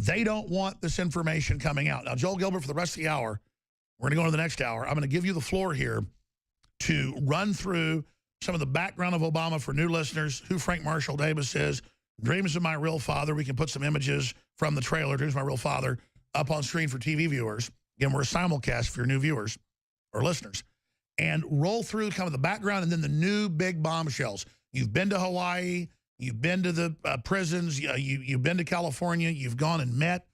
They don't want this information coming out. Now, Joel Gilbert, for the rest of the hour, we're going to go into the next hour. I'm going to give you the floor here to run through some of the background of Obama for new listeners, who Frank Marshall Davis is, Dreams of My Real Father. We can put some images from the trailer, Dreams of My Real Father, up on screen for TV viewers. Again, we're a simulcast for your new viewers or listeners. And roll through kind of the background and then the new big bombshells. You've been to Hawaii. You've been to the prisons. You've been to California. You've gone and met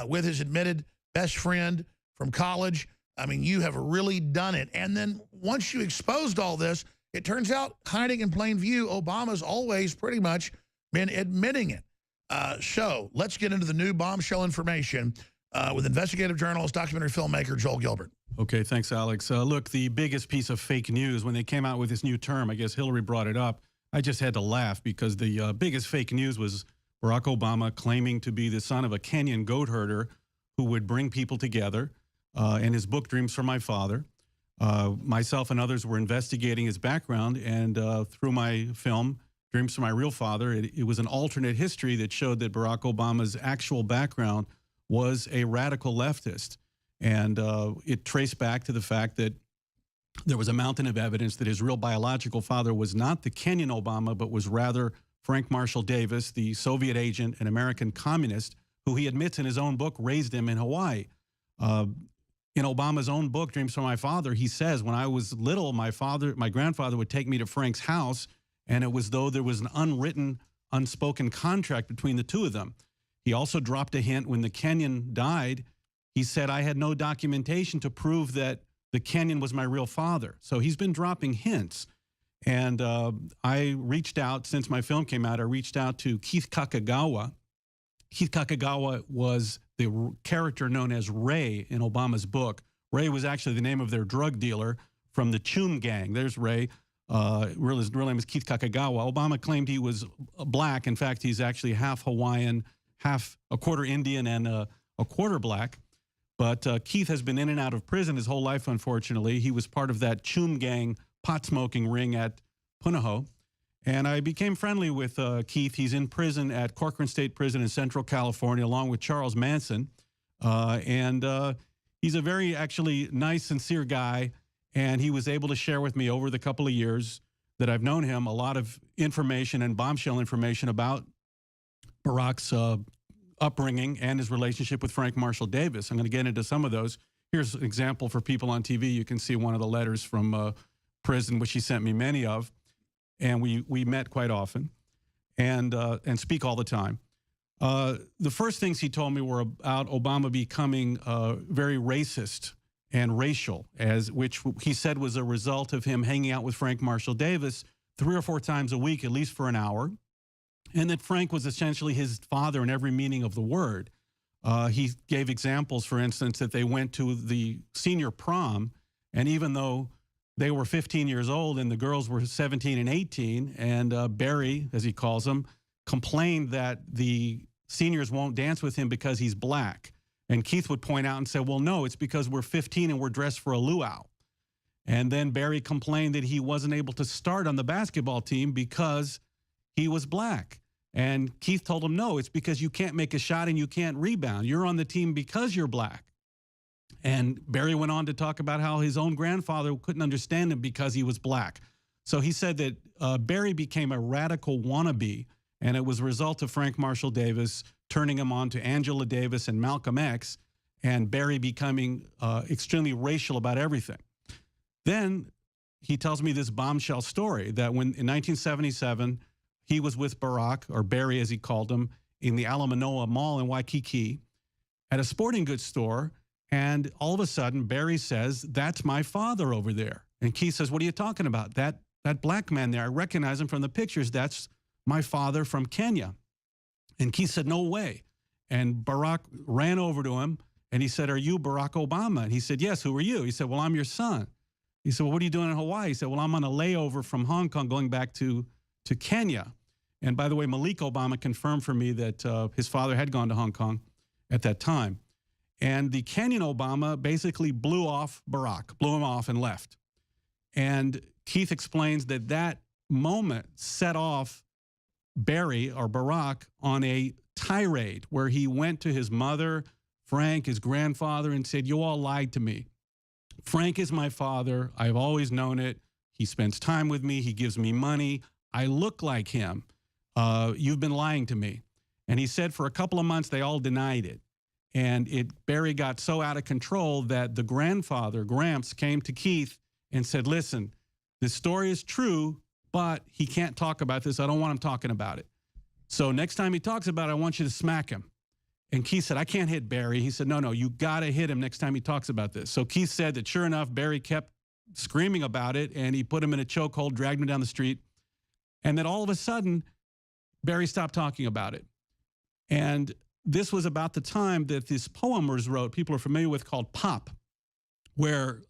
with his admitted best friend from college. I mean, you have really done it. And then once you exposed all this, it turns out, hiding in plain view, Obama's always pretty much been admitting it. So let's get into the new bombshell information with investigative journalist, documentary filmmaker Joel Gilbert. Okay, thanks, Alex. Look, the biggest piece of fake news, when they came out with this new term, I guess Hillary brought it up, I just had to laugh because the biggest fake news was Barack Obama claiming to be the son of a Kenyan goat herder who would bring people together. In his book, Dreams from My Father, myself and others were investigating his background, and through my film, Dreams from My Real Father, it was an alternate history that showed that Barack Obama's actual background was a radical leftist. And it traced back to the fact that there was a mountain of evidence that his real biological father was not the Kenyan Obama, but was rather Frank Marshall Davis, the Soviet agent and American communist, who he admits in his own book raised him in Hawaii. In Obama's own book, Dreams from My Father, he says, when I was little, my grandfather would take me to Frank's house, and it was though there was an unwritten, unspoken contract between the two of them. He also dropped a hint when the Kenyan died. He said, I had no documentation to prove that the Kenyan was my real father. So he's been dropping hints. And I reached out, since my film came out, I reached out to Keith Kakagawa. Keith Kakagawa was the character known as Ray in Obama's book. Ray was actually the name of their drug dealer from the Chum gang. There's Ray. His real name is Keith Kakagawa. Obama claimed he was black. In fact, he's actually half Hawaiian, half a quarter Indian, and a quarter black. But Keith has been in and out of prison his whole life, unfortunately. He was part of that Chum gang pot-smoking ring at Punahou. And I became friendly with Keith. He's in prison at Corcoran State Prison in Central California, along with Charles Manson. He's a very, actually, nice, sincere guy. And he was able to share with me over the couple of years that I've known him a lot of information and bombshell information about Barack's upbringing and his relationship with Frank Marshall Davis. I'm going to get into some of those. Here's an example for people on TV. You can see one of the letters from prison, which he sent me many of. And we met quite often and speak all the time. The first things he told me were about Obama becoming very racist and racial, which he said was a result of him hanging out with Frank Marshall Davis 3 or 4 times a week, at least for an hour, and that Frank was essentially his father in every meaning of the word. He gave examples, for instance, that they went to the senior prom, and even though they were 15 years old and the girls were 17 and 18, and Barry, as he calls him, complained that the seniors won't dance with him because he's black. And Keith would point out and say, well, no, it's because we're 15 and we're dressed for a luau. And then Barry complained that he wasn't able to start on the basketball team because he was black. And Keith told him, no, it's because you can't make a shot and you can't rebound. You're on the team because you're black. And Barry went on to talk about how his own grandfather couldn't understand him because he was black. So he said that Barry became a radical wannabe, and it was a result of Frank Marshall Davis turning him on to Angela Davis and Malcolm X, and Barry becoming extremely racial about everything. Then he tells me this bombshell story that when in 1977, he was with Barack, or Barry as he called him, in the Ala Manoa Mall in Waikiki at a sporting goods store. And all of a sudden, Barry says, that's my father over there. And Keith says, what are you talking about? That black man there, I recognize him from the pictures. That's my father from Kenya. And Keith said, no way. And Barack ran over to him and he said, are you Barack Obama? And he said, yes, who are you? He said, well, I'm your son. He said, well, what are you doing in Hawaii? He said, well, I'm on a layover from Hong Kong going back to Kenya. And by the way, Malik Obama confirmed for me that his father had gone to Hong Kong at that time. And the Kenyan Obama basically blew off Barack, blew him off and left. And Keith explains that moment set off Barry or Barack on a tirade where he went to his mother, Frank, his grandfather, and said, "You all lied to me. Frank is my father. I've always known it. He spends time with me. He gives me money. I look like him. You've been lying to me." And he said for a couple of months, they all denied it. And Barry got so out of control that the grandfather, Gramps, came to Keith and said, "Listen, this story is true, but he can't talk about this. I don't want him talking about it. So next time he talks about it, I want you to smack him." And Keith said, "I can't hit Barry." He said, "No, you got to hit him next time he talks about this." So Keith said that sure enough, Barry kept screaming about it, and he put him in a chokehold, dragged him down the street. And then all of a sudden, Barry stopped talking about it. And this was about the time that this poem was wrote, people are familiar with, called Pop, where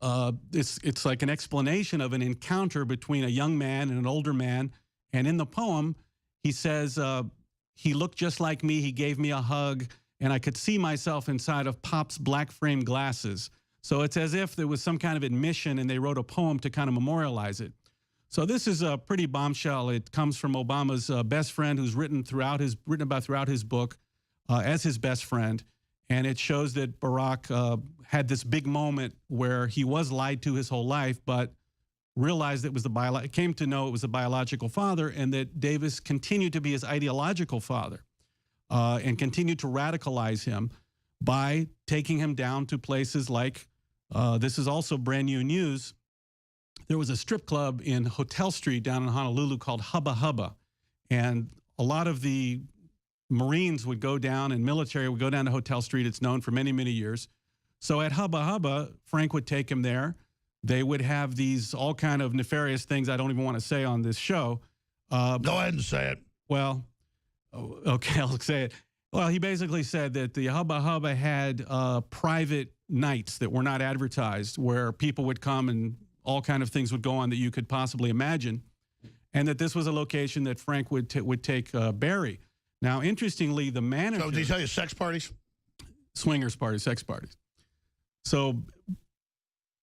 it's like an explanation of an encounter between a young man and an older man. And in the poem, he says, he looked just like me, he gave me a hug, and I could see myself inside of Pop's black frame glasses. So it's as if there was some kind of admission and they wrote a poem to kind of memorialize it. So this is a pretty bombshell. It comes from Obama's best friend, who's written about throughout his book as his best friend. And it shows that Barack had this big moment where he was lied to his whole life, but realized it came to know it was the biological father, and that Davis continued to be his ideological father and continued to radicalize him by taking him down to places like, this is also brand new news, there was a strip club in Hotel Street down in Honolulu called Hubba Hubba. And a lot of the Marines would go down and military would go down to Hotel Street. It's known for many, many years. So at Hubba Hubba, Frank would take him there. They would have these all kind of nefarious things I don't even want to say on this show. Go ahead and say it. Well, okay, I'll say it. Well, he basically said that the Hubba Hubba had private nights that were not advertised, where people would come and all kind of things would go on that you could possibly imagine, and that this was a location that Frank would take Barry. Now, interestingly, the manager... So did he tell you sex parties? Swingers parties, sex parties. So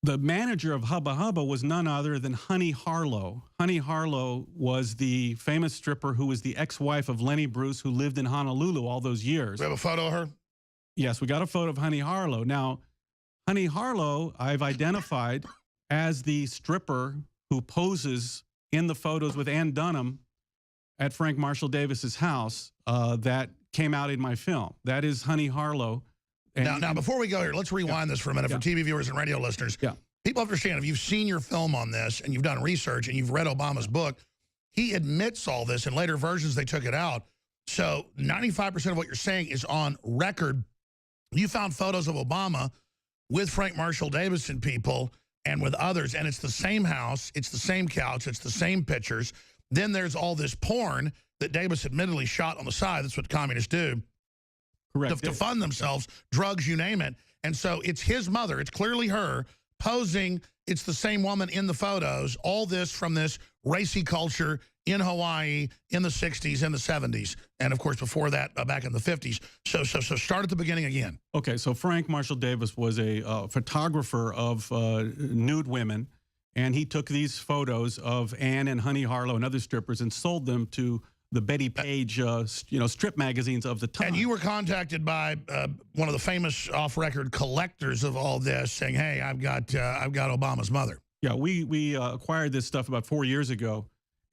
the manager of Hubba Hubba was none other than Honey Harlow. Honey Harlow was the famous stripper who was the ex-wife of Lenny Bruce, who lived in Honolulu all those years. We have a photo of her? Yes, we got a photo of Honey Harlow. Now, Honey Harlow, I've identified as the stripper who poses in the photos with Ann Dunham at Frank Marshall Davis's house that came out in my film. That is Honey Harlow. And now, before we go here, let's rewind this for a minute for TV viewers and radio listeners. Yeah. People understand, if you've seen your film on this and you've done research and you've read Obama's book, he admits all this. In later versions, they took it out. So 95% of what you're saying is on record. You found photos of Obama with Frank Marshall Davis and people and with others, and it's the same house, it's the same couch, it's the same pictures. Then there's all this porn that Davis admittedly shot on the side. That's what communists do. Correct. To fund themselves, drugs, you name it. And so it's his mother, it's clearly her, posing. It's the same woman in the photos. All this from this racy culture in Hawaii in the 60s and the 70s. And, of course, before that, back in the 50s. So start at the beginning again. Okay, so Frank Marshall Davis was a photographer of nude women, and he took these photos of Ann and Honey Harlow and other strippers and sold them to the Betty Page, strip magazines of the time. And you were contacted by one of the famous off-record collectors of all this, saying, "Hey, I've got Obama's mother." Yeah, we acquired this stuff about 4 years ago,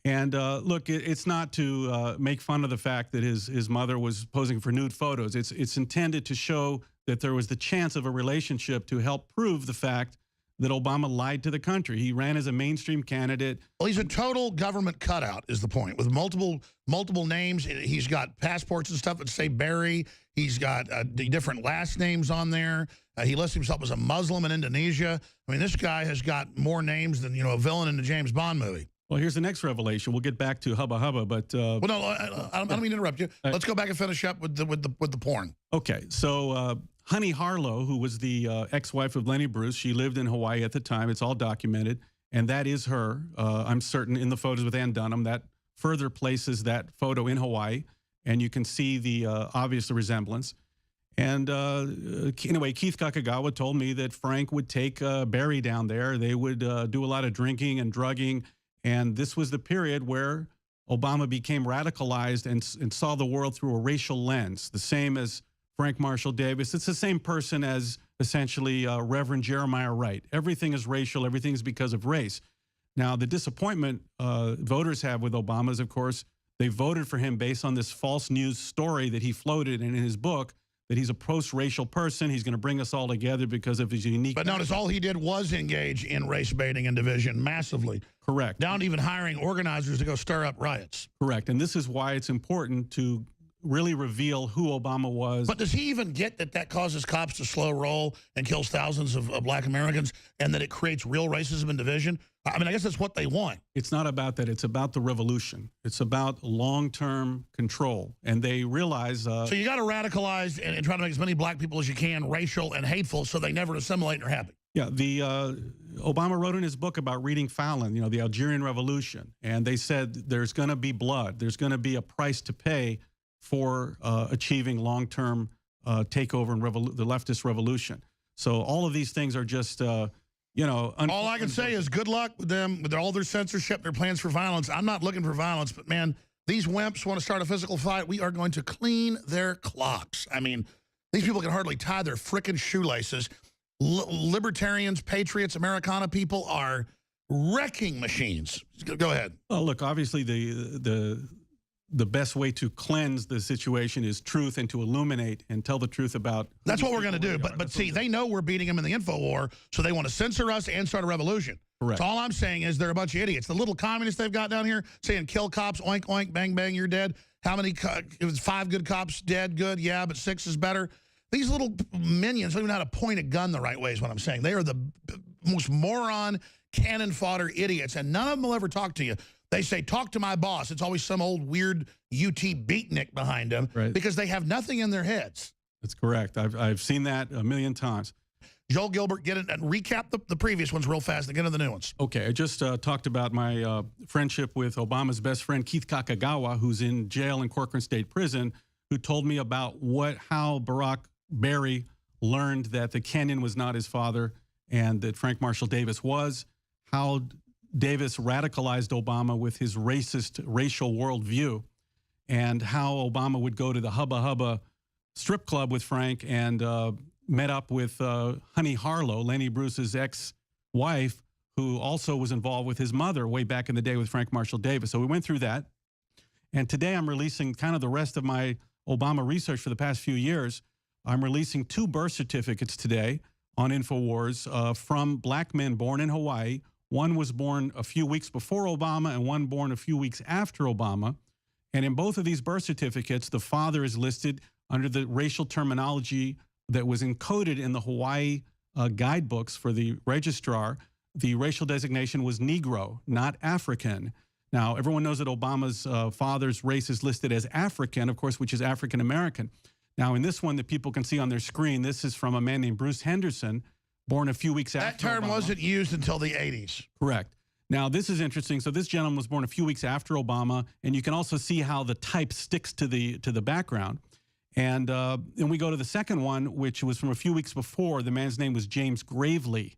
and look, it's not to make fun of the fact that his mother was posing for nude photos. It's intended to show that there was the chance of a relationship to help prove the fact that Obama lied to the country. He ran as a mainstream candidate. Well, he's a total government cutout, is the point, with multiple names. He's got passports and stuff that say Barry. He's got different last names on there. He lists himself as a Muslim in Indonesia. I mean, this guy has got more names than, a villain in a James Bond movie. Well, here's the next revelation. We'll get back to Hubba Hubba, but well, no, I don't mean to interrupt you. Let's go back and finish up with the porn. Okay, so Honey Harlow, who was the ex-wife of Lenny Bruce, she lived in Hawaii at the time. It's all documented, and that is her. I'm certain in the photos with Ann Dunham. That further places that photo in Hawaii, and you can see the obvious resemblance. And anyway, Keith Kakagawa told me that Frank would take Barry down there. They would do a lot of drinking and drugging, and this was the period where Obama became radicalized and saw the world through a racial lens, the same as Frank Marshall Davis. It's the same person as essentially Reverend Jeremiah Wright. Everything is racial. Everything is because of race. Now, the disappointment voters have with Obama is, of course, they voted for him based on this false news story that he floated in his book, that he's a post-racial person. He's going to bring us all together because of his unique... But notice all he did was engage in race baiting and division massively. Correct. Down to even hiring organizers to go stir up riots. Correct. And this is why it's important to really reveal who Obama was. But does he even get that that causes cops to slow roll and kills thousands of black Americans, and that it creates real racism and division? I mean, I guess that's what they want. It's not about that. It's about the revolution. It's about long-term control. And they realize... so you got to radicalize and try to make as many black people as you can racial and hateful so they never assimilate and are happy. Yeah, the Obama wrote in his book about reading Fallon, you know, the Algerian Revolution. And they said there's going to be blood. There's going to be a price to pay for achieving long-term takeover and the leftist revolution. So all of these things are just... you know, all I can say is good luck with them, with all their censorship, their plans for violence. I'm not looking for violence, but man, these wimps want to start a physical fight. We are going to clean their clocks. I mean, these people can hardly tie their frickin' shoelaces. Libertarians, patriots, Americana people are wrecking machines. Go ahead. Well, look, obviously the best way to cleanse the situation is truth and to illuminate and tell the truth about... That's what we're going to do. But see, they know we're beating them in the info war, so they want to censor us and start a revolution. Correct. So all I'm saying is they're a bunch of idiots. The little communists they've got down here saying kill cops, oink, oink, bang, bang, you're dead. How many, it was 5 good cops dead, good, yeah, but 6 is better. These little minions don't even know how to point a gun the right way is what I'm saying. They are the most moron, cannon fodder idiots, and none of them will ever talk to you. They say, talk to my boss. It's always some old weird UT beatnik behind them, right, because they have nothing in their heads. That's correct. I've seen that a million times. Joel Gilbert, get it and recap the previous ones real fast and get into the new ones. Okay, I just talked about my friendship with Obama's best friend, Keith Kakagawa, who's in jail in Corcoran State Prison, who told me about how Barack Berry learned that the Kenyan was not his father and that Frank Marshall Davis was, how Davis radicalized Obama with his racist racial worldview, and how Obama would go to the Hubba Hubba strip club with Frank and met up with Honey Harlow, Lenny Bruce's ex-wife, who also was involved with his mother way back in the day with Frank Marshall Davis. So we went through that. And today I'm releasing kind of the rest of my Obama research for the past few years. I'm releasing 2 birth certificates today on InfoWars from black men born in Hawaii. One was born a few weeks before Obama and one born a few weeks after Obama. And in both of these birth certificates, the father is listed under the racial terminology that was encoded in the Hawaii guidebooks for the registrar. The racial designation was Negro, not African. Now, everyone knows that Obama's father's race is listed as African, of course, which is African American. Now, in this one that people can see on their screen, this is from a man named Bruce Henderson, born a few weeks after That term Obama. wasn't used until the 80s. Correct. Now, this is interesting. So this gentleman was born a few weeks after Obama, and you can also see how the type sticks to the background. And then we go to the second one, which was from a few weeks before. The man's name was James Gravely.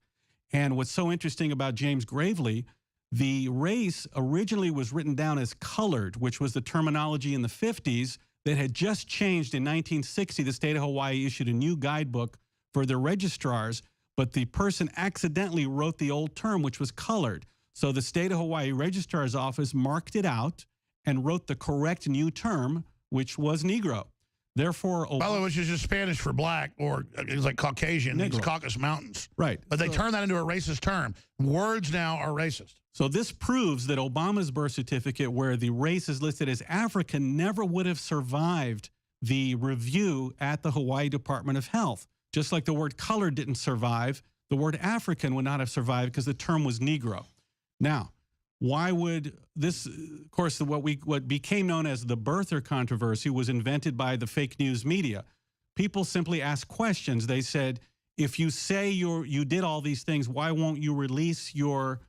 And what's so interesting about James Gravely, the race originally was written down as colored, which was the terminology in the 50s that had just changed in 1960. The state of Hawaii issued a new guidebook for their registrars, but the person accidentally wrote the old term, which was colored. So the state of Hawaii registrar's office marked it out and wrote the correct new term, which was Negro. Therefore, by the way, which is just Spanish for black, or it's like Caucasian, it's Caucasus Mountains. Right. But they turned that into a racist term. Words now are racist. So this proves that Obama's birth certificate, where the race is listed as African, never would have survived the review at the Hawaii Department of Health. Just like the word colored didn't survive, the word African would not have survived because the term was Negro. Now, why would this, of course, what became known as the birther controversy was invented by the fake news media. People simply asked questions. They said, if you say you did all these things, why won't you release your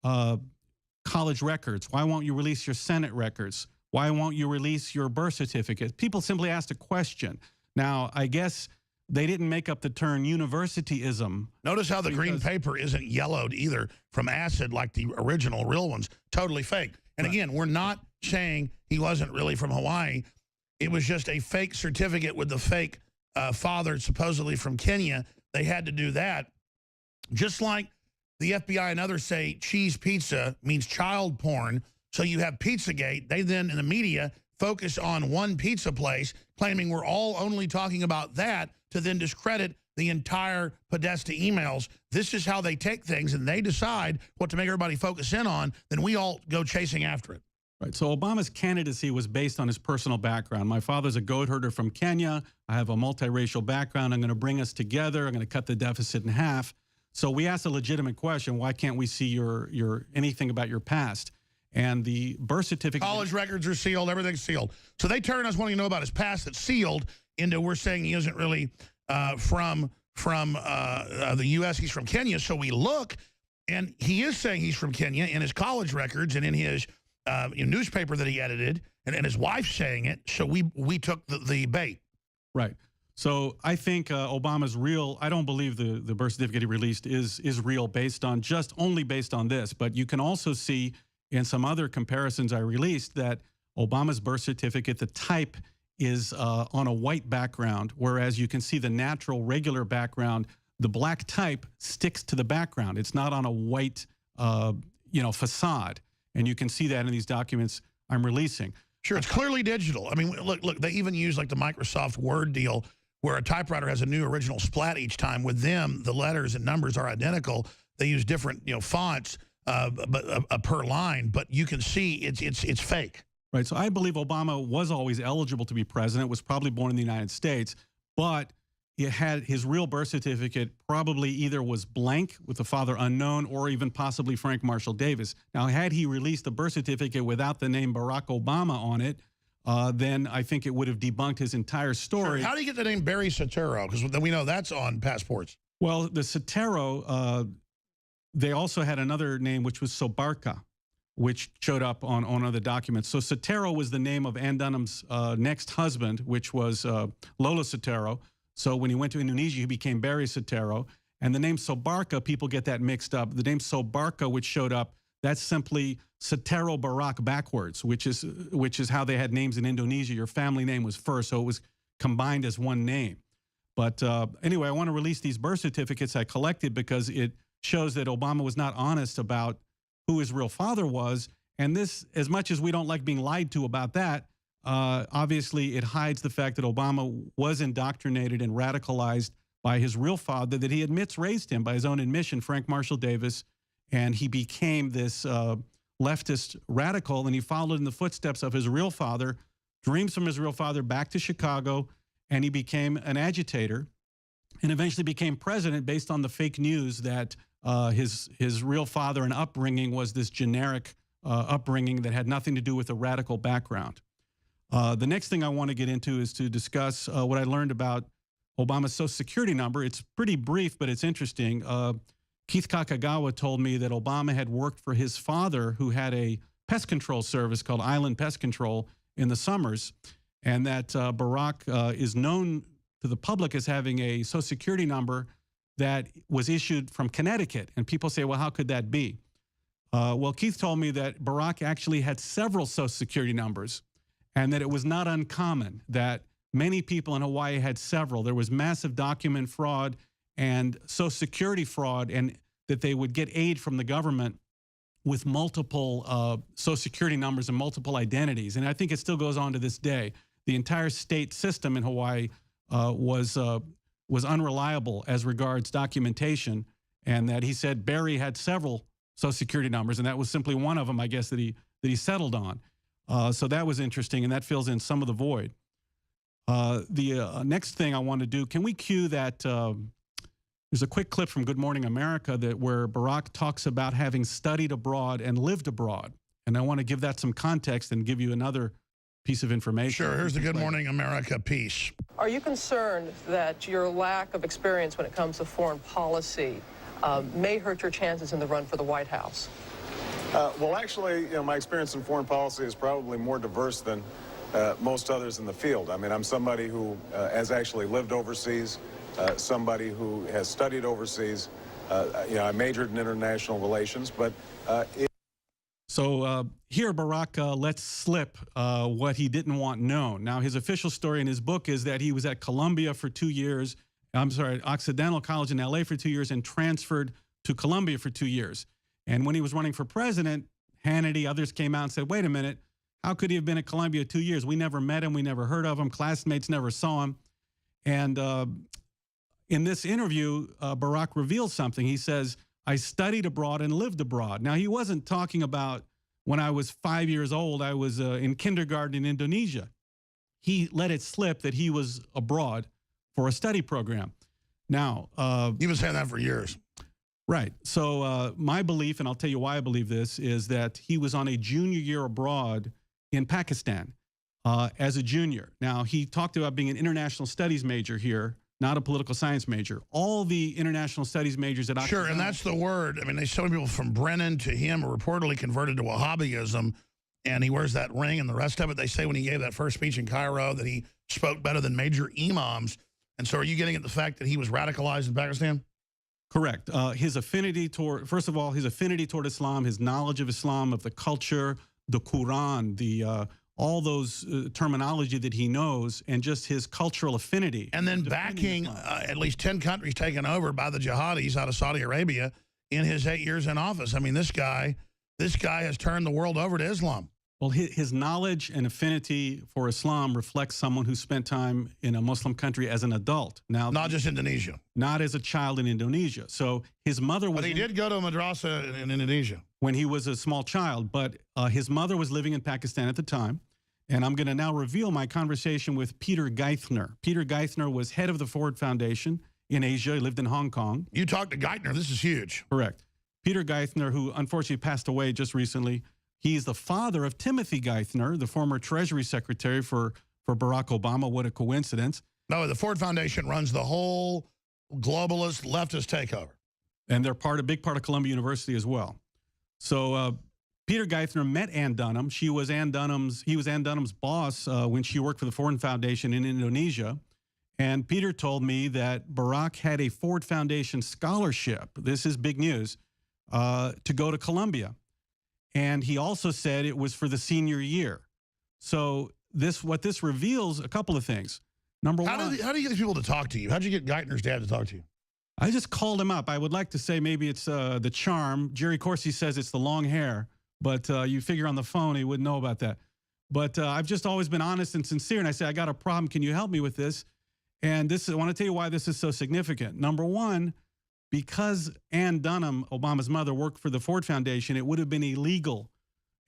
college records? Why won't you release your Senate records? Why won't you release your birth certificate? People simply asked a question. Now, I guess they didn't make up the term universityism. Notice how the green paper isn't yellowed either from acid like the original real ones. Totally fake. And Right. again, we're not saying he wasn't really from Hawaii. It was just a fake certificate with the fake father, supposedly from Kenya. They had to do that. Just like the FBI and others say cheese pizza means child porn. So you have Pizzagate. They then, in the media, focus on one pizza place, claiming we're all only talking about that to then discredit the entire Podesta emails. This is how they take things, and they decide what to make everybody focus in on. Then we all go chasing after it. Right. So Obama's candidacy was based on his personal background. My father's a goat herder from Kenya. I have a multiracial background. I'm going to bring us together. I'm going to cut the deficit in half. So we asked a legitimate question: why can't we see your anything about your past? And the birth certificate. College records are sealed. Everything's sealed. So they turn us wanting to know about his past that's sealed into we're saying he isn't really from the U.S. He's from Kenya. So we look, and he is saying he's from Kenya in his college records and in his newspaper that he edited, and his wife's saying it. So we took the bait. Right. So I think Obama's real. I don't believe the birth certificate he released is real only based on this. But you can also see in some other comparisons I released that Obama's birth certificate, the type is on a white background, whereas you can see the natural regular background, the black type sticks to the background. It's not on a white facade. And you can see that in these documents I'm releasing. Sure, it's clearly digital. I mean, look, they even use like the Microsoft Word deal where a typewriter has a new original splat each time. With them, the letters and numbers are identical. They use different fonts but per line, but you can see it's fake. Right. So I believe Obama was always eligible to be president, was probably born in the United States, but it had his real birth certificate probably either was blank with the father unknown or even possibly Frank Marshall Davis. Now, had he released the birth certificate without the name Barack Obama on it, then I think it would have debunked his entire story. Sure. How do you get the name Barry Soetoro? Because we know that's on passports. Well, the Soetoro, they also had another name, which was Sobarka, which showed up on other documents. So Soetoro was the name of Ann Dunham's next husband, which was Lola Soetoro. So when he went to Indonesia, he became Barry Soetoro. And the name Sobarka, people get that mixed up. The name Sobarka, which showed up, that's simply Soetoro Barak backwards, which is how they had names in Indonesia. Your family name was first, so it was combined as one name. But anyway, I want to release these birth certificates I collected because it shows that Obama was not honest about who his real father was. And this, as much as we don't like being lied to about that, obviously it hides the fact that Obama was indoctrinated and radicalized by his real father that he admits raised him by his own admission, Frank Marshall Davis. And he became this leftist radical, and he followed in the footsteps of his real father, dreams from his real father back to Chicago, and he became an agitator and eventually became president based on the fake news that his real father and upbringing was this generic upbringing that had nothing to do with a radical background. The next thing I want to get into is to discuss what I learned about Obama's Social Security number. It's pretty brief, but it's interesting. Keith Kakagawa told me that Obama had worked for his father, who had a pest control service called Island Pest Control in the summers, and that Barack is known to the public as having a Social Security number that was issued from Connecticut. And people say, well, how could that be? Well, Keith told me that Barack actually had several Social Security numbers and that it was not uncommon that many people in Hawaii had several. There was massive document fraud and Social Security fraud, and that they would get aid from the government with multiple Social Security numbers and multiple identities. And I think it still goes on to this day. The entire state system in Hawaii was unreliable as regards documentation, and that he said Barry had several Social Security numbers, and that was simply one of them, I guess, that he settled on. So that was interesting, and that fills in some of the void. The next thing I want to do, can we cue that? There's a quick clip from Good Morning America where Barack talks about having studied abroad and lived abroad, and I want to give that some context and give you another piece of information. Sure, here's the Good Morning America piece. Are you concerned that your lack of experience when it comes to foreign policy may hurt your chances in the run for the White House? Well, actually, my experience in foreign policy is probably more diverse than most others in the field. I mean, I'm somebody who has actually lived overseas, somebody who has studied overseas. I majored in international relations, but So here Barack lets slip what he didn't want known. Now, his official story in his book is that he was at Columbia for 2 years. I'm sorry, Occidental College in LA for 2 years and transferred to Columbia for 2 years. And when he was running for president, Hannity, others came out and said, wait a minute, how could he have been at Columbia 2 years? We never met him. We never heard of him. Classmates never saw him. And in this interview, Barack reveals something. He says, I studied abroad and lived abroad. Now, he wasn't talking about when I was 5 years old, I was in kindergarten in Indonesia. He let it slip that he was abroad for a study program. Now, he was saying that for years. Right. So my belief, and I'll tell you why I believe this, is that he was on a junior year abroad in Pakistan as a junior. Now, he talked about being an international studies major here, not a political science major. All the international studies majors at Occidental. Sure, and that's the word. I mean, there's so many people from Brennan to him are reportedly converted to Wahhabism, and he wears that ring and the rest of it. They say when he gave that first speech in Cairo that he spoke better than major imams. And so are you getting at the fact that he was radicalized in Pakistan? Correct. His affinity toward, first of all, his affinity toward Islam, his knowledge of Islam, of the culture, the Quran, the all those terminology that he knows, and just his cultural affinity. And then backing at least 10 countries taken over by the jihadis out of Saudi Arabia in his 8 years in office. I mean, this guy has turned the world over to Islam. Well, his knowledge and affinity for Islam reflects someone who spent time in a Muslim country as an adult. Now, not just Indonesia. Not as a child in Indonesia. So his mother was... But he did go to a madrasa in Indonesia. When he was a small child. But his mother was living in Pakistan at the time. And I'm going to now reveal my conversation with Peter Geithner. Peter Geithner was head of the Ford Foundation in Asia. He lived in Hong Kong. You talked to Geithner. This is huge. Correct. Peter Geithner, who unfortunately passed away just recently. He's the father of Timothy Geithner, the former Treasury Secretary for Barack Obama. What a coincidence. No, the Ford Foundation runs the whole globalist leftist takeover. And they're a big part of Columbia University as well. So Peter Geithner met Ann Dunham. He was Ann Dunham's boss when she worked for the Ford Foundation in Indonesia. And Peter told me that Barack had a Ford Foundation scholarship. This is big news, to go to Columbia. And he also said it was for the senior year. So what this reveals a couple of things. Number one, how do you get these people to talk to you? How'd you get Geithner's dad to talk to you? I just called him up. I would like to say maybe it's the charm. Jerry Corsi says it's the long hair, but you figure on the phone he wouldn't know about that. But I've just always been honest and sincere, and I say, I got a problem. Can you help me with this? And I want to tell you why this is so significant. Number one, because Ann Dunham, Obama's mother, worked for the Ford Foundation, it would have been illegal,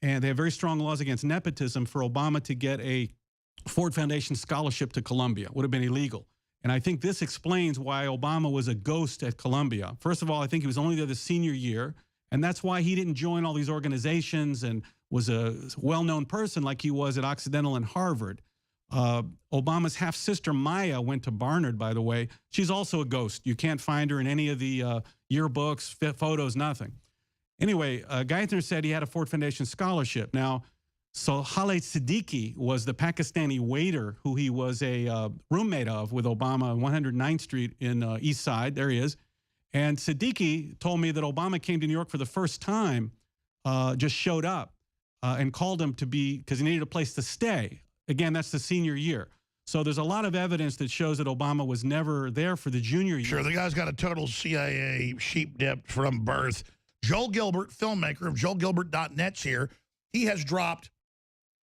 and they have very strong laws against nepotism, for Obama to get a Ford Foundation scholarship to Columbia. It would have been illegal. And I think this explains why Obama was a ghost at Columbia. First of all, I think he was only there the senior year, and that's why he didn't join all these organizations and was a well-known person like he was at Occidental and Harvard. Obama's half-sister, Maya, went to Barnard, by the way. She's also a ghost. You can't find her in any of the yearbooks, photos, nothing. Anyway, Geithner said he had a Ford Foundation scholarship. Now, so Khaled Siddiqui was the Pakistani waiter who he was a roommate of with Obama on 109th Street in East Side. There he is. And Siddiqui told me that Obama came to New York for the first time, just showed up and called him because he needed a place to stay. Again, that's the senior year. So there's a lot of evidence that shows that Obama was never there for the junior year. Sure, the guy's got a total CIA sheep dip from birth. Joel Gilbert, filmmaker of joelgilbert.net's here. He has dropped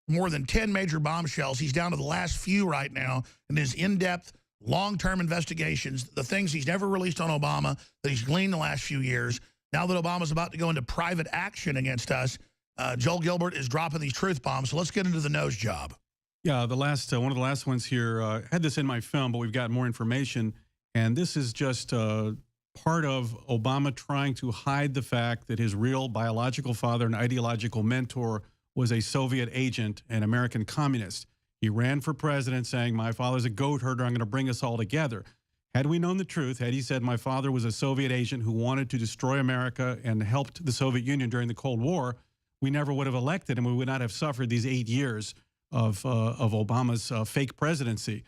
more than 10 major bombshells. He's down to the last few right now in his in-depth, long-term investigations, the things he's never released on Obama that he's gleaned the last few years. Now that Obama's about to go into private action against us, Joel Gilbert is dropping these truth bombs. So let's get into the nose job. Yeah, the last one of the last ones here, had this in my film, but we've got more information. And this is just part of Obama trying to hide the fact that his real biological father and ideological mentor was a Soviet agent and American communist. He ran for president saying, my father's a goat herder, I'm going to bring us all together. Had we known the truth, had he said my father was a Soviet agent who wanted to destroy America and helped the Soviet Union during the Cold War, we never would have elected him. We would not have suffered these 8 years of Obama's fake presidency.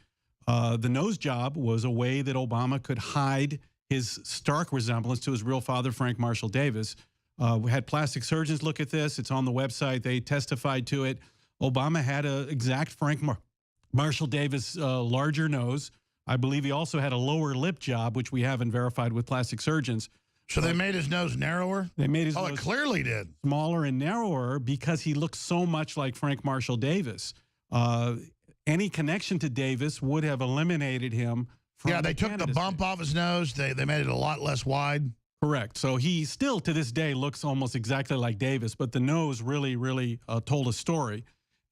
The nose job was a way that Obama could hide his stark resemblance to his real father, Frank Marshall Davis. We had plastic surgeons look at this. It's on the website. They testified to it. Obama had an exact Frank Marshall Davis larger nose. I believe he also had a lower lip job, which we haven't verified with plastic surgeons. So they made his nose narrower? They made his nose it clearly did. Smaller and narrower because he looked so much like Frank Marshall Davis. Any connection to Davis would have eliminated him from they took the bump off his nose. They made it a lot less wide. Correct. So he still, to this day, looks almost exactly like Davis, but the nose really, really told a story.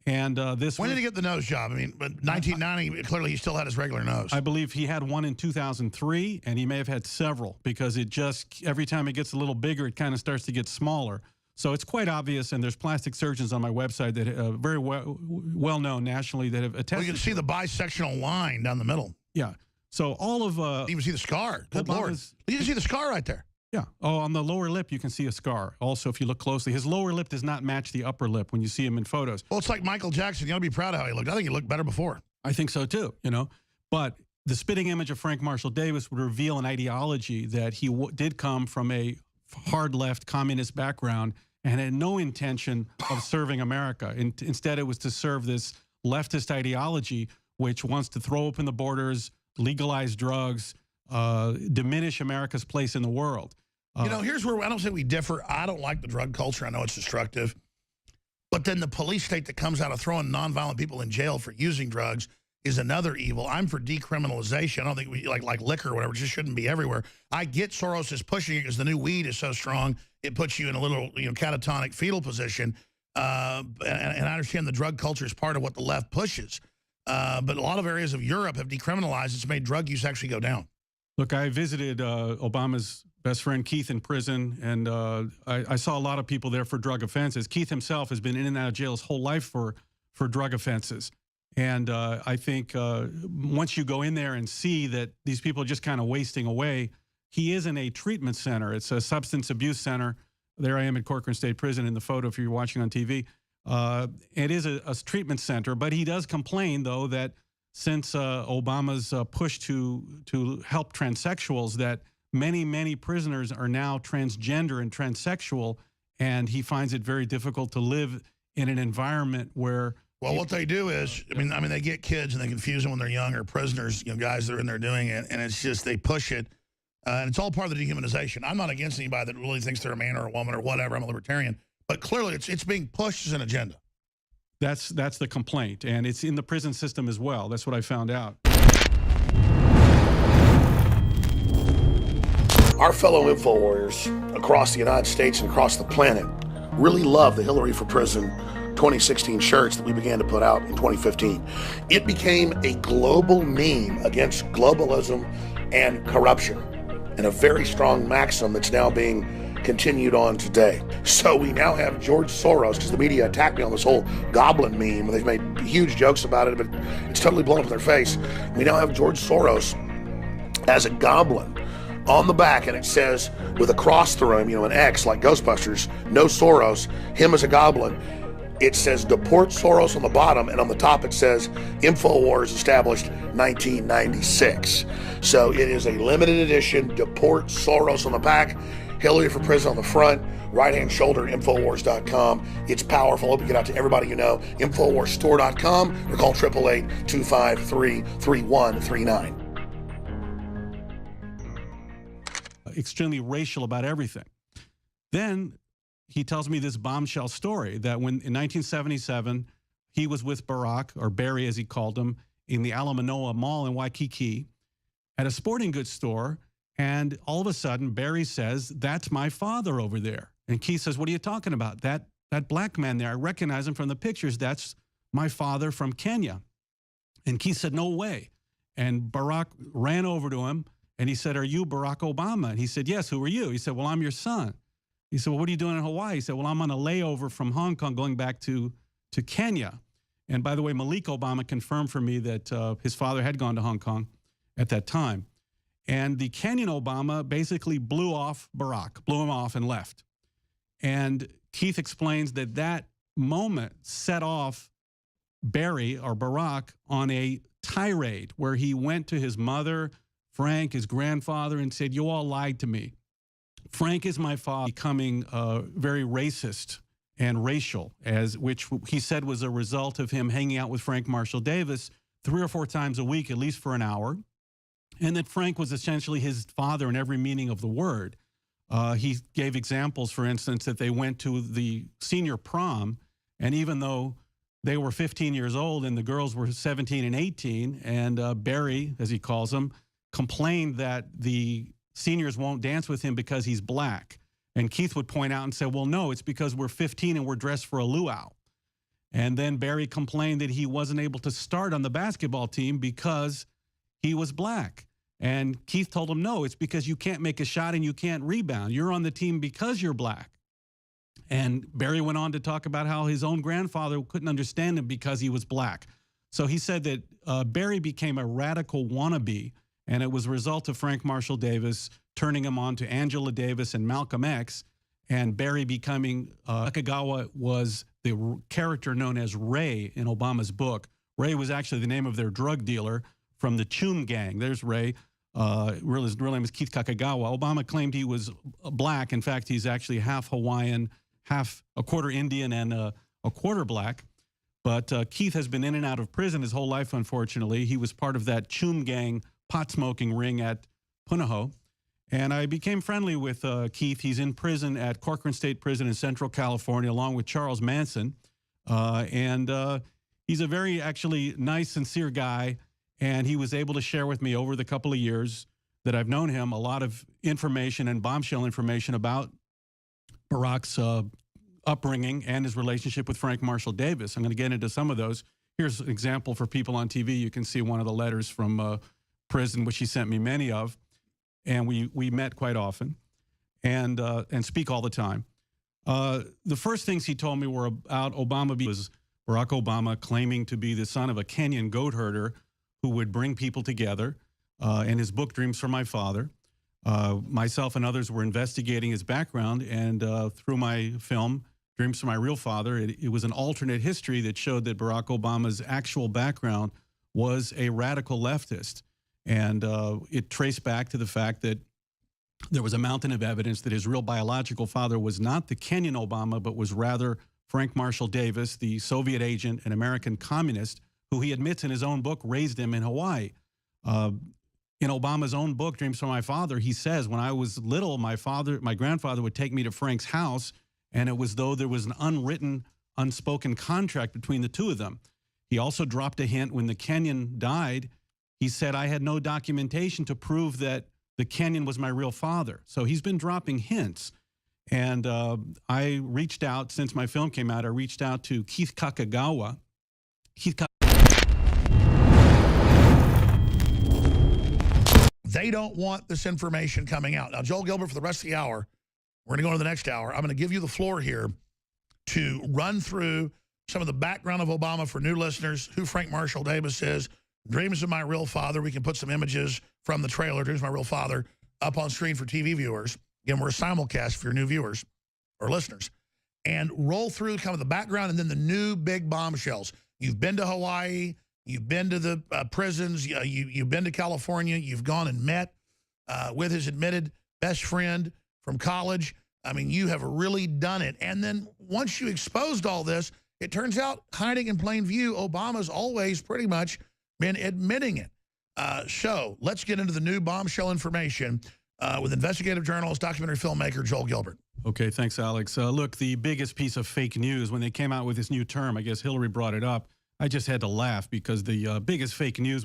And when did he get the nose job? I mean, but 1990, clearly he still had his regular nose. I believe he had one in 2003, and he may have had several because it just, every time it gets a little bigger, it kind of starts to get smaller. So it's quite obvious, and there's plastic surgeons on my website that are very well known nationally that have attested. Well, you can see the bisectional line down the middle. Yeah. So all of... you even see the scar. Good Lord. You can see the scar right there. Yeah. Oh, on the lower lip, you can see a scar. Also, if you look closely, his lower lip does not match the upper lip when you see him in photos. Well, it's like Michael Jackson. You ought to be proud of how he looked. I think he looked better before. I think so, too, you know. But the spitting image of Frank Marshall Davis would reveal an ideology that he did come from a hard left communist background and had no intention of serving America. Instead, it was to serve this leftist ideology, which wants to throw open the borders, legalize drugs, diminish America's place in the world. You know, here's where I don't say we differ. I don't like the drug culture. I know it's destructive. But then the police state that comes out of throwing nonviolent people in jail for using drugs is another evil. I'm for decriminalization. I don't think we like liquor or whatever. It just shouldn't be everywhere. I get Soros is pushing it because the new weed is so strong. It puts you in a little, catatonic fetal position. And I understand the drug culture is part of what the left pushes. But a lot of areas of Europe have decriminalized. It's made drug use actually go down. Look, I visited Obama's best friend Keith in prison, and I saw a lot of people there for drug offenses. Keith himself has been in and out of jail his whole life for drug offenses. And I think once you go in there and see that these people are just kind of wasting away, he is in a treatment center. It's a substance abuse center. There I am at Corcoran State Prison in the photo if you're watching on TV. It is a treatment center, but he does complain, though, that since Obama's push to help transsexuals, that many prisoners are now transgender and transsexual, and he finds it very difficult to live in an environment where... Well, what they do is, I mean, they get kids and they confuse them when they're young, or prisoners, guys that are in there doing it, and it's just, they push it, and it's all part of the dehumanization. I'm not against anybody that really thinks they're a man or a woman or whatever. I'm a libertarian, but clearly it's being pushed as an agenda. That's the complaint, and it's in the prison system as well. That's what I found out. Our fellow info warriors across the United States and across the planet really love the Hillary for Prison 2016 shirts that we began to put out in 2015. It became a global meme against globalism and corruption, and a very strong maxim that's now being continued on today. So we now have George Soros, because the media attacked me on this whole goblin meme, and they've made huge jokes about it, but it's totally blown up in their face. We now have George Soros as a goblin on the back, and it says, with a cross through him, an X like Ghostbusters, no Soros, him as a goblin. It says deport Soros on the bottom, and on the top it says InfoWars established 1996. So it is a limited edition, deport Soros on the back, Hillary for Prison on the front, right-hand shoulder, Infowars.com. It's powerful. Hope you get out to everybody you know. Infowarsstore.com or call 888-253-3139. Extremely racial about everything. Then he tells me this bombshell story that when in 1977, he was with Barack, or Barry as he called him, in the Alamanoa Mall in Waikiki at a sporting goods store. And all of a sudden, Barry says, "That's my father over there." And Keith says, "What are you talking about? That black man there, I recognize him from the pictures. That's my father from Kenya." And Keith said, "No way." And Barack ran over to him and he said, "Are you Barack Obama?" And he said, "Yes, who are you?" He said, "Well, I'm your son." He said, "Well, what are you doing in Hawaii?" He said, "Well, I'm on a layover from Hong Kong going back to Kenya." And by the way, Malik Obama confirmed for me that his father had gone to Hong Kong at that time. And the Kenyan Obama basically blew him off and left. And Keith explains that moment set off Barry, or Barack, on a tirade where he went to his mother, Frank, his grandfather, and said, "You all lied to me. Frank is my father, becoming very racist and racial, which he said was a result of him hanging out with Frank Marshall Davis 3 or 4 times a week, at least for an hour, and that Frank was essentially his father in every meaning of the word. He gave examples, for instance, that they went to the senior prom, and even though they were 15 years old and the girls were 17 and 18, and Barry, as he calls him, complained that the seniors won't dance with him because he's black. And Keith would point out and say, well, no, it's because we're 15 and we're dressed for a luau. And then Barry complained that he wasn't able to start on the basketball team because he was black. And Keith told him, no, it's because you can't make a shot and you can't rebound. You're on the team because you're black. And Barry went on to talk about how his own grandfather couldn't understand him because he was black. So he said that Barry became a radical wannabe, and it was a result of Frank Marshall Davis turning him on to Angela Davis and Malcolm X, and Barry becoming Nakagawa was the character known as Ray in Obama's book. Ray was actually the name of their drug dealer from the Chum gang. There's Ray. His real name is Keith Kakagawa. Obama claimed he was black. In fact, he's actually half Hawaiian, half a quarter Indian, and a quarter black. But Keith has been in and out of prison his whole life, unfortunately. He was part of that Chum gang pot-smoking ring at Punahou. And I became friendly with Keith. He's in prison at Corcoran State Prison in Central California, along with Charles Manson. He's a very, actually, nice, sincere guy. And he was able to share with me over the couple of years that I've known him a lot of information and bombshell information about Barack's upbringing and his relationship with Frank Marshall Davis. I'm going to get into some of those. Here's an example for people on TV. You can see one of the letters from prison, which he sent me many of. And we met quite often and speak all the time. The first things he told me were about Obama. Was Barack Obama claiming to be the son of a Kenyan goat herder who would bring people together. In his book, Dreams from My Father, myself and others were investigating his background, and through my film, Dreams from My Real Father, it was an alternate history that showed that Barack Obama's actual background was a radical leftist. And it traced back to the fact that there was a mountain of evidence that his real biological father was not the Kenyan Obama, but was rather Frank Marshall Davis, the Soviet agent and American communist, who he admits in his own book raised him in Hawaii. In Obama's own book, Dreams from My Father, he says, when I was little, my grandfather would take me to Frank's house, and it was though there was an unwritten, unspoken contract between the two of them. He also dropped a hint when the Kenyan died. He said, I had no documentation to prove that the Kenyan was my real father. So he's been dropping hints. And I reached out, since my film came out, I reached out to Keith Kakagawa. They don't want this information coming out. Now, Joel Gilbert, for the rest of the hour, we're going to go into the next hour. I'm going to give you the floor here to run through some of the background of Obama for new listeners, who Frank Marshall Davis is, Dreams of My Real Father. We can put some images from the trailer, Dreams of My Real Father, up on screen for TV viewers. Again, we're a simulcast for your new viewers or listeners. And roll through kind of the background and then the new big bombshells. You've been to Hawaii. You've been to the prisons. You've been to California. You've gone and met with his admitted best friend from college. I mean, you have really done it. And then once you exposed all this, it turns out, hiding in plain view, Obama's always pretty much been admitting it. So let's get into the new bombshell information with investigative journalist, documentary filmmaker Joel Gilbert. Okay, thanks, Alex. Look, the biggest piece of fake news, when they came out with this new term, I guess Hillary brought it up, I just had to laugh because the biggest fake news